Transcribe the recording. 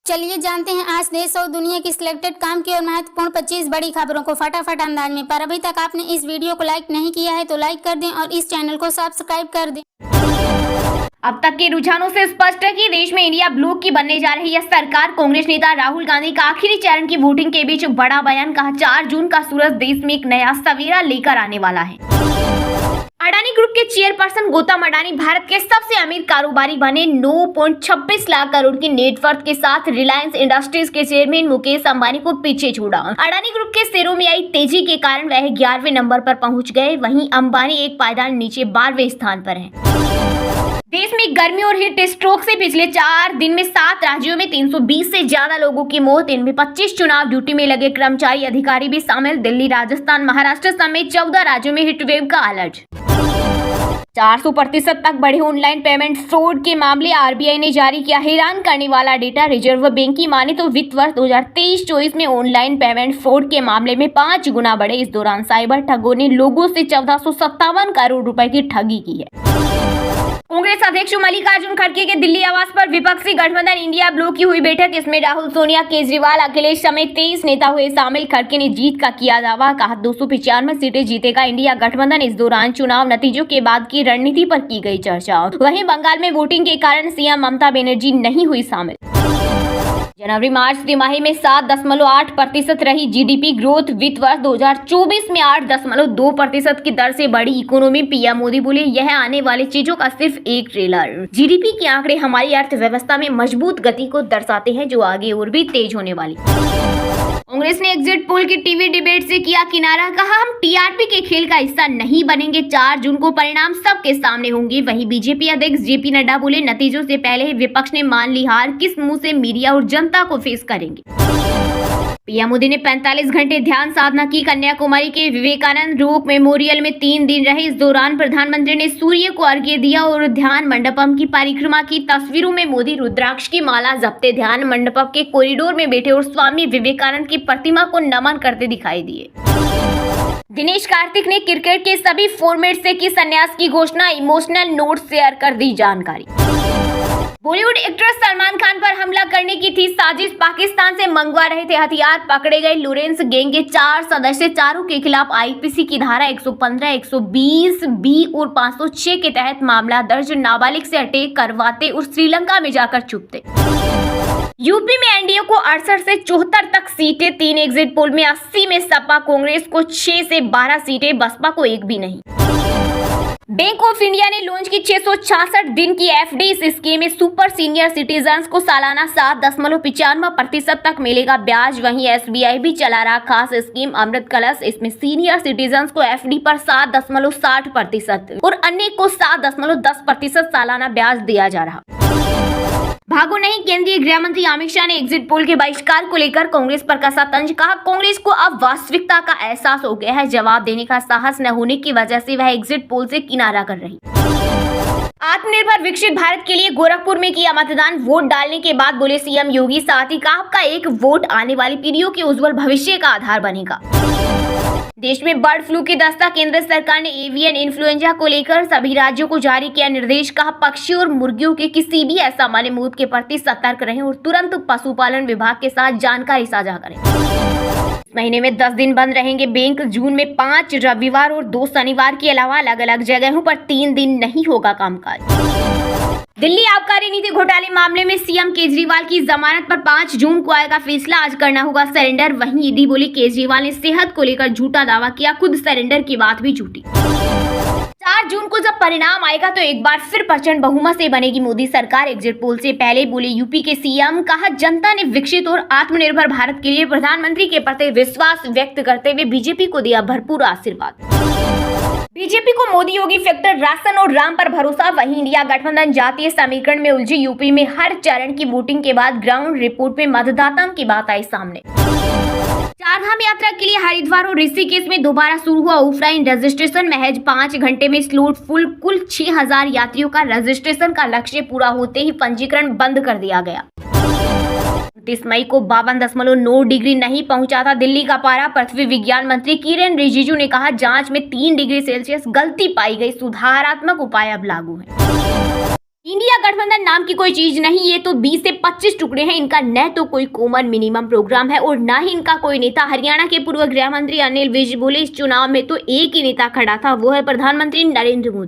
चलिए जानते हैं आज देश और दुनिया की सिलेक्टेड काम की और महत्वपूर्ण 25 बड़ी खबरों को फटाफट अंदाज में। पर अभी तक आपने इस वीडियो को लाइक नहीं किया है तो लाइक कर दें और इस चैनल को सब्सक्राइब कर दें। अब तक के रुझानों से स्पष्ट है कि देश में इंडिया ब्लॉक की बनने जा रही है सरकार। कांग्रेस नेता राहुल गांधी का आखिरी चरण की वोटिंग के बीच बड़ा बयान, कहा 4 जून का सूरज देश में एक नया सवेरा लेकर आने वाला है। अडानी ग्रुप के चेयरपर्सन गौतम अडानी भारत के सबसे अमीर कारोबारी बने। 9.26 लाख करोड़ की नेटवर्थ के साथ रिलायंस इंडस्ट्रीज के चेयरमैन मुकेश अंबानी को पीछे छोड़ा। अडानी ग्रुप के शेयरों में आई तेजी के कारण वह 11वें नंबर पर पहुंच गए। वहीं अंबानी एक पायदान नीचे 12वें स्थान पर हैं। देश में गर्मी और हीट स्ट्रोक से पिछले 4 दिन में 7 राज्यों में 320 से ज्यादा लोगों की मौत। इनमें 25 चुनाव ड्यूटी में लगे कर्मचारी अधिकारी भी शामिल। दिल्ली, राजस्थान, महाराष्ट्र समेत 14 राज्यों में हीट वेव का अलर्ट। 400% तक बढ़े ऑनलाइन पेमेंट फ्रॉड के मामले। आरबीआई ने जारी किया हैरान करने वाला डेटा। रिजर्व बैंक की माने तो वित्त वर्ष 2023-24 में ऑनलाइन पेमेंट फ्रॉड के मामले में 5 गुना बढ़े। इस दौरान साइबर ठगों ने लोगों से 1457 करोड़ रुपए की ठगी की है। कांग्रेस अध्यक्ष मल्लिकार्जुन खड़गे के दिल्ली आवास पर विपक्षी गठबंधन इंडिया ब्लॉक की हुई बैठक। इसमें राहुल, सोनिया, केजरीवाल, अखिलेश समेत 23 नेता हुए शामिल। खड़गे ने जीत का किया दावा, कहा 295 सीटें जीतेगा इंडिया गठबंधन। इस दौरान चुनाव नतीजों के बाद की रणनीति पर की गई चर्चा। वहीं बंगाल में वोटिंग के कारण सीएम ममता बनर्जी नहीं हुई शामिल। जनवरी-मार्च तिमाही में 7.8% रही जीडीपी ग्रोथ। वित्त वर्ष 2024 में 8.2% की दर से बढ़ी इकोनॉमी। पीएम मोदी बोले, यह आने वाली चीजों का सिर्फ एक ट्रेलर। जीडीपी के आंकड़े हमारी अर्थव्यवस्था में मजबूत गति को दर्शाते हैं, जो आगे और भी तेज होने वाली। कांग्रेस ने एग्जिट पोल की टीवी डिबेट से किया किनारा, कहा हम टीआरपी के खेल का हिस्सा नहीं बनेंगे। 4 जून को परिणाम सबके सामने होंगे। वहीं बीजेपी अध्यक्ष जेपी नड्डा बोले, नतीजों से पहले ही विपक्ष ने मान ली हार, किस मुंह से मीडिया और जनता को फेस करेंगे। पीएम मोदी ने 45 घंटे ध्यान साधना की। कन्याकुमारी के विवेकानंद रॉक मेमोरियल में 3 दिन रहे। इस दौरान प्रधानमंत्री ने सूर्य को अर्घ्य दिया और ध्यान मंडपम की परिक्रमा की। तस्वीरों में मोदी रुद्राक्ष की माला जपते ध्यान मंडपम के कॉरिडोर में बैठे और स्वामी विवेकानंद की प्रतिमा को नमन करते दिखाई दिए। दिनेश कार्तिक ने क्रिकेट के सभी फॉर्मेट से की संन्यास की घोषणा। इमोशनल नोट शेयर कर दी जानकारी। बॉलीवुड एक्टर सलमान खान पर हमला करने की थी साजिश। पाकिस्तान से मंगवा रहे थे हथियार, पकड़े गए लॉरेंस गैंग के 4 सदस्य। चारों के खिलाफ आईपीसी की धारा 115, 120 बी और 506 के तहत मामला दर्ज। नाबालिग से अटैक करवाते और श्रीलंका में जाकर छुपते। यूपी में एनडीए को 68 से 74 तक सीटें। 3 एग्जिट पोल में 80 में सपा। कांग्रेस को 6 से 12 सीटें, बसपा को 1 भी नहीं। बैंक ऑफ इंडिया ने लॉन्च की 666 दिन की एफडी। इस स्कीम में सुपर सीनियर सिटीजन्स को सालाना 7.95% तक मिलेगा ब्याज। वहीं एसबीआई भी चला रहा खास स्कीम अमृत कलश। इसमें सीनियर सिटीजन्स को एफडी पर 7.60% और अन्य को 7.10% सालाना ब्याज दिया जा रहा। भागो नहीं, केंद्रीय गृह मंत्री अमित शाह ने एग्जिट पोल के बहिष्कार को लेकर कांग्रेस पर कसा तंज। कहा कांग्रेस को अब वास्तविकता का एहसास हो गया है। जवाब देने का साहस न होने की वजह से वह एग्जिट पोल से किनारा कर रही। आत्मनिर्भर विकसित भारत के लिए गोरखपुर में किया मतदान। वोट डालने के बाद बोले सीएम योगी, साथ ही कहा आपका एक वोट आने वाली पीढ़ियों के उज्जवल भविष्य का आधार बनेगा। देश में बर्ड फ्लू की दस्तक। केंद्र सरकार ने एवियन इन्फ्लुएंजा को लेकर सभी राज्यों को जारी किया निर्देश। कहा पक्षियों और मुर्गियों के किसी भी असामान्य मौत के प्रति सतर्क रहें और तुरंत पशुपालन विभाग के साथ जानकारी साझा करें। इस महीने में 10 दिन बंद रहेंगे बैंक। जून में 5 रविवार और 2 शनिवार के अलावा अलग अलग जगहों पर 3 दिन नहीं होगा कामकाज। दिल्ली आबकारी नीति घोटाले मामले में सीएम केजरीवाल की जमानत पर 5 जून को आएगा फैसला। आज करना होगा सरेंडर। वहीं ईडी बोली केजरीवाल ने सेहत को लेकर झूठा दावा किया, खुद सरेंडर की बात भी झूठी। 4 जून को जब परिणाम आएगा तो एक बार फिर प्रचंड बहुमत से बनेगी मोदी सरकार। एग्जिट पोल से पहले बोले यूपी के सीएम, कहा जनता ने विकसित और आत्मनिर्भर भारत के लिए प्रधानमंत्री के प्रति विश्वास व्यक्त करते हुए बीजेपी को दिया भरपूर आशीर्वाद। बीजेपी को मोदी योगी फैक्टर, राशन और राम पर भरोसा। वहीं इंडिया गठबंधन जातीय समीकरण में उलझी। यूपी में हर चरण की वोटिंग के बाद ग्राउंड रिपोर्ट में मतदाताओं की बात आई सामने। चारधाम यात्रा के लिए हरिद्वार और ऋषिकेश में दोबारा शुरू हुआ ऑफलाइन रजिस्ट्रेशन। महज 5 घंटे में स्लॉट फुल। कुल 6000 यात्रियों का रजिस्ट्रेशन का लक्ष्य पूरा होते ही पंजीकरण बंद कर दिया गया। 29 मई को 52.9 डिग्री नहीं पहुंचा था दिल्ली का पारा। पृथ्वी विज्ञान मंत्री किरेन रिजिजू ने कहा जांच में 3 डिग्री सेल्सियस गलती पाई गई, सुधारात्मक उपाय अब लागू है। इंडिया गठबंधन नाम की कोई चीज नहीं, ये तो 20 से 25 टुकड़े हैं। इनका न तो कोई कॉमन मिनिमम प्रोग्राम है और ना ही इनका कोई नेता। हरियाणा के पूर्व गृह मंत्री अनिल विज बोले इस चुनाव में तो एक ही नेता खड़ा था, वो है प्रधानमंत्री नरेंद्र मोदी।